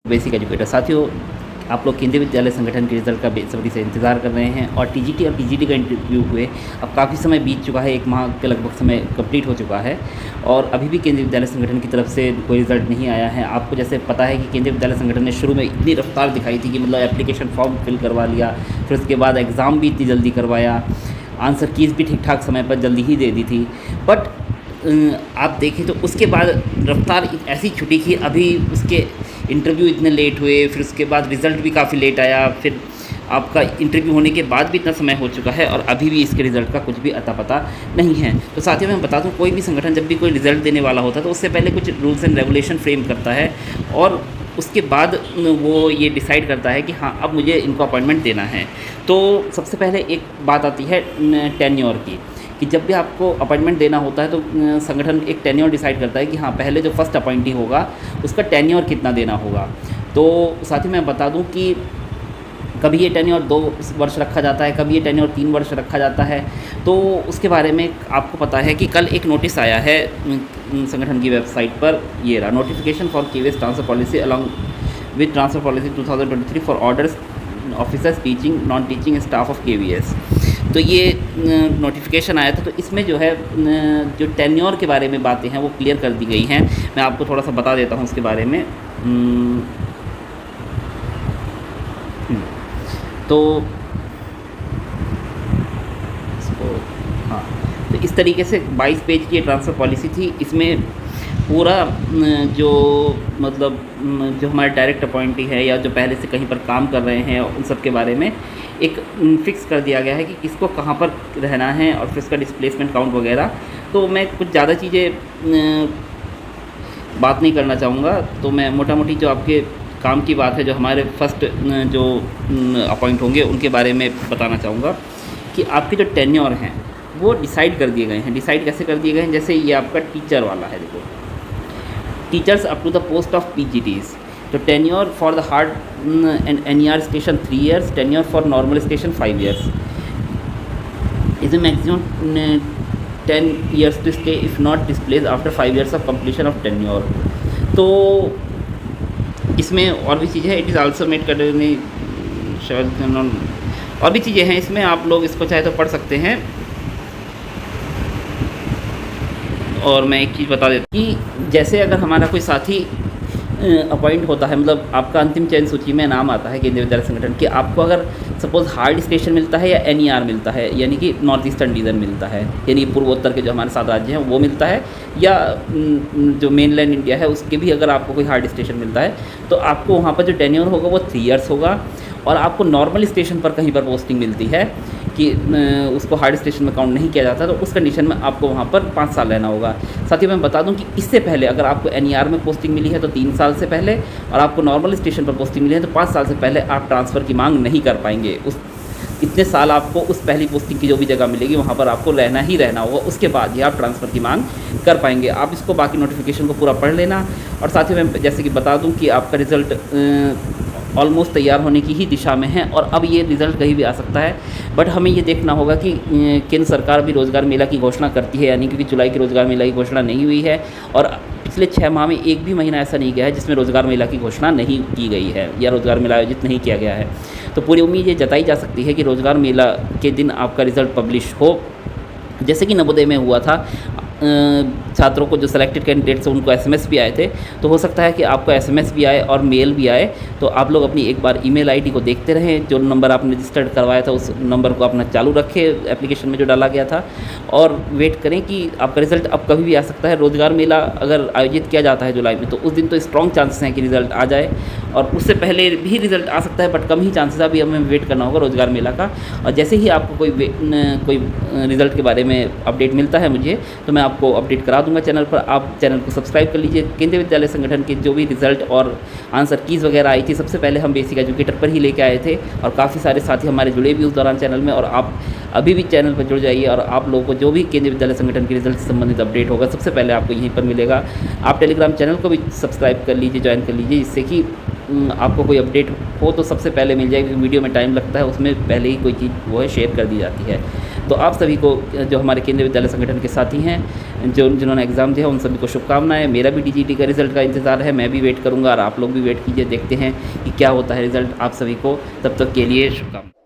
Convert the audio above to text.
Basic educator साथियों, आप लोग केंद्रीय विद्यालय संगठन के रिजल्ट का बेसब्री से इंतज़ार कर रहे हैं और टीजीटी और पीजीटी का इंटरव्यू हुए अब काफ़ी समय बीत चुका है, 1 माह के लगभग समय कंप्लीट हो चुका है और अभी भी केंद्रीय विद्यालय संगठन की तरफ से कोई रिज़ल्ट नहीं आया है। आपको जैसे पता है कि केंद्रीय विद्यालय संगठन ने शुरू में इतनी रफ्तार दिखाई थी कि मतलब एप्लीकेशन फॉर्म फिल करवा लिया, फिर उसके बाद एग्ज़ाम भी इतनी जल्दी करवाया, आंसर कीज़ भी ठीक ठाक समय पर जल्दी ही दे दी थी। बट आप देखें तो उसके बाद रफ्तार ऐसी छुटी कि अभी उसके इंटरव्यू इतने लेट हुए, फिर उसके बाद रिज़ल्ट भी काफ़ी लेट आया, फिर आपका इंटरव्यू होने के बाद भी इतना समय हो चुका है और अभी भी इसके रिज़ल्ट का कुछ भी अता पता नहीं है। तो साथियों मैं बता दूं, कोई भी संगठन जब भी कोई रिज़ल्ट देने वाला होता है तो उससे पहले कुछ रूल्स एंड रेगुलेशन फ्रेम करता है और उसके बाद वो ये डिसाइड करता है कि हाँ अब मुझे इनको अपॉइंटमेंट देना है। तो सबसे पहले एक बात आती है टेन्योर की, कि जब भी आपको अपॉइंटमेंट देना होता है तो संगठन एक टेन्योर डिसाइड करता है कि हाँ पहले जो फर्स्ट अपॉइंटी होगा उसका टेन्योर कितना देना होगा। तो साथ ही मैं बता दूं कि कभी ये टेन्योर 2 वर्ष रखा जाता है, कभी ये टेन्योर 3 वर्ष रखा जाता है। तो उसके बारे में आपको पता है कि कल एक नोटिस आया है संगठन की वेबसाइट पर, ये रहा, notification for KVS transfer policy along with transfer policy 2023 for orders officers teaching non teaching staff of KVS. तो ये नोटिफिकेशन आया था, तो इसमें जो है जो टेन्योर के बारे में बातें हैं वो क्लियर कर दी गई हैं। मैं आपको थोड़ा सा बता देता हूँ उसके बारे में। तो इसको हाँ, तो इस तरीके से 22 पेज की ट्रांसफ़र पॉलिसी थी। इसमें पूरा जो मतलब जो हमारे डायरेक्ट अपॉइंटी है या जो पहले से कहीं पर काम कर रहे हैं उन सब के बारे में एक फिक्स कर दिया गया है कि किसको कहाँ पर रहना है और फिर उसका डिस्प्लेसमेंट काउंट वगैरह। तो मैं कुछ ज़्यादा चीज़ें बात नहीं करना चाहूँगा, तो मैं मोटा मोटी जो आपके काम की बात है, जो हमारे फर्स्ट जो अपॉइंट होंगे उनके बारे में बताना चाहूँगा कि आपके जो टेन्योर हैं वो डिसाइड कर दिए गए हैं। डिसाइड कैसे कर दिए गए हैं, जैसे ये आपका टीचर वाला है, देखो, teachers up to the post of PGTs. तो tenure for the hard and NER station 3 years, tenure for normal station 5 years। Is maximum 10 years to stay if not displace after 5 years of completion of tenure. तो इसमें और भी चीज़ें हैं, it is also made करने और भी चीज़ें हैं इसमें, आप लोग इसको चाहे तो पढ़ सकते हैं। और मैं एक चीज़ बता देता हूँ कि जैसे अगर हमारा कोई साथी अपॉइंट होता है, मतलब आपका अंतिम चयन सूची में नाम आता है केंद्रीय विद्यालय संगठन कि आपको अगर सपोज़ हार्ड स्टेशन मिलता है या एनईआर मिलता है, यानी कि नॉर्थ ईस्टर्न रीजन मिलता है, यानी पूर्वोत्तर के जो हमारे 7 राज्य हैं वो मिलता है, या जो मेनलैंड इंडिया है उसके भी अगर आपको कोई हार्ड स्टेशन मिलता है तो आपको वहाँ पर जो टेन्योर होगा वो 3 years होगा। और आपको नॉर्मल स्टेशन पर कहीं पर पोस्टिंग मिलती है कि उसको हार्ड स्टेशन में काउंट नहीं किया जाता, तो उस कंडीशन में आपको वहाँ पर 5 साल रहना होगा। साथ ही मैं बता दूं कि इससे पहले अगर आपको एनईआर में पोस्टिंग मिली है तो 3 साल से पहले, और आपको नॉर्मल स्टेशन पर पोस्टिंग मिली है तो 5 साल से पहले आप ट्रांसफ़र की मांग नहीं कर पाएंगे। इतने साल आपको उस पहली पोस्टिंग की जो भी जगह मिलेगी वहाँ पर आपको रहना ही रहना होगा, उसके बाद ही आप ट्रांसफ़र की मांग कर पाएंगे। आप इसको बाकी नोटिफिकेशन को पूरा पढ़ लेना। और साथ ही मैं जैसे कि बता दूँ कि आपका रिज़ल्ट ऑलमोस्ट तैयार होने की ही दिशा में है और अब ये रिज़ल्ट कहीं भी आ सकता है। बट हमें ये देखना होगा कि केंद्र सरकार भी रोज़गार मेला की घोषणा करती है, यानी क्योंकि जुलाई की रोज़गार मेला की घोषणा नहीं हुई है और पिछले 6 माह में एक भी महीना ऐसा नहीं गया है जिसमें रोज़गार मेला की घोषणा नहीं की गई है या रोज़गार मेला आयोजित नहीं किया गया है। तो पूरी उम्मीद ये जताई जा सकती है कि रोज़गार मेला के दिन आपका रिज़ल्ट पब्लिश हो, जैसे कि नवोदय में हुआ था। छात्रों को जो सिलेक्टेड कैंडिडेट्स हैं उनको एसएमएस भी आए थे, तो हो सकता है कि आपको एसएमएस भी आए और मेल भी आए। तो आप लोग अपनी एक बार ईमेल आईडी को देखते रहें, जो नंबर आपने रजिस्टर्ड करवाया था उस नंबर को अपना चालू रखें एप्लीकेशन में जो डाला गया था, और वेट करें कि आपका रिज़ल्ट अब कभी भी आ सकता है। रोज़गार मेला अगर आयोजित किया जाता है जुलाई में तो उस दिन तो स्ट्रॉन्ग चांसेस हैं कि रिज़ल्ट आ जाए, और उससे पहले भी रिज़ल्ट आ सकता है, बट कम ही चांसेस अभी हमें वेट करना होगा रोज़गार मेला का। और जैसे ही आपको कोई रिज़ल्ट के बारे में अपडेट मिलता है मुझे, तो मैं आपको अपडेट करा दूंगा चैनल पर। आप चैनल को सब्सक्राइब कर लीजिए। केंद्रीय विद्यालय संगठन के जो भी रिज़ल्ट और आंसर कीज़ वगैरह आई थी सबसे पहले हम बेसिक एजुकेटर पर ही लेके आए थे, और काफ़ी सारे साथी हमारे जुड़े भी उस दौरान चैनल में। और आप अभी भी चैनल पर जुड़ जाइए, और आप लोगों को जो भी केंद्रीय विद्यालय संगठन के रिजल्ट से संबंधित अपडेट होगा सबसे पहले आपको यहीं पर मिलेगा। आप टेलीग्राम चैनल को भी सब्सक्राइब कर लीजिए, ज्वाइन कर लीजिए, जिससे कि आपको कोई अपडेट हो तो सबसे पहले मिल जाएगी। वीडियो में टाइम लगता है, उसमें पहले ही कोई चीज़ वो है शेयर कर दी जाती है। तो आप सभी को जो हमारे केंद्रीय विद्यालय संगठन के साथी हैं, जिन्होंने एग्ज़ाम दिया, उन सभी को शुभकामनाएं। मेरा भी DGT का रिज़ल्ट का इंतज़ार है, मैं भी वेट करूँगा और आप लोग भी वेट कीजिए, देखते हैं कि क्या होता है रिज़ल्ट। आप सभी को तब तक के लिए शुभकामनाएं।